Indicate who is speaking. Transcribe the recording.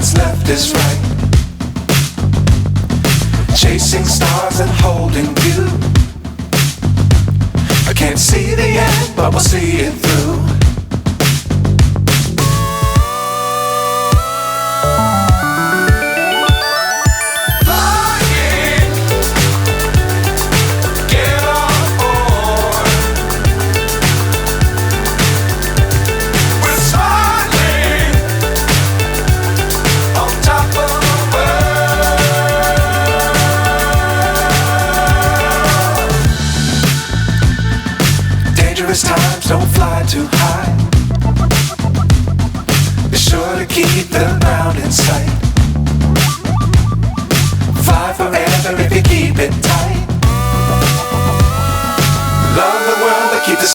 Speaker 1: what's left is right. Chasing stars and holding you. I can't see the end, but we'll see it through. Times don't fly too high. Be sure to keep the ground in sight. Fly forever if you keep it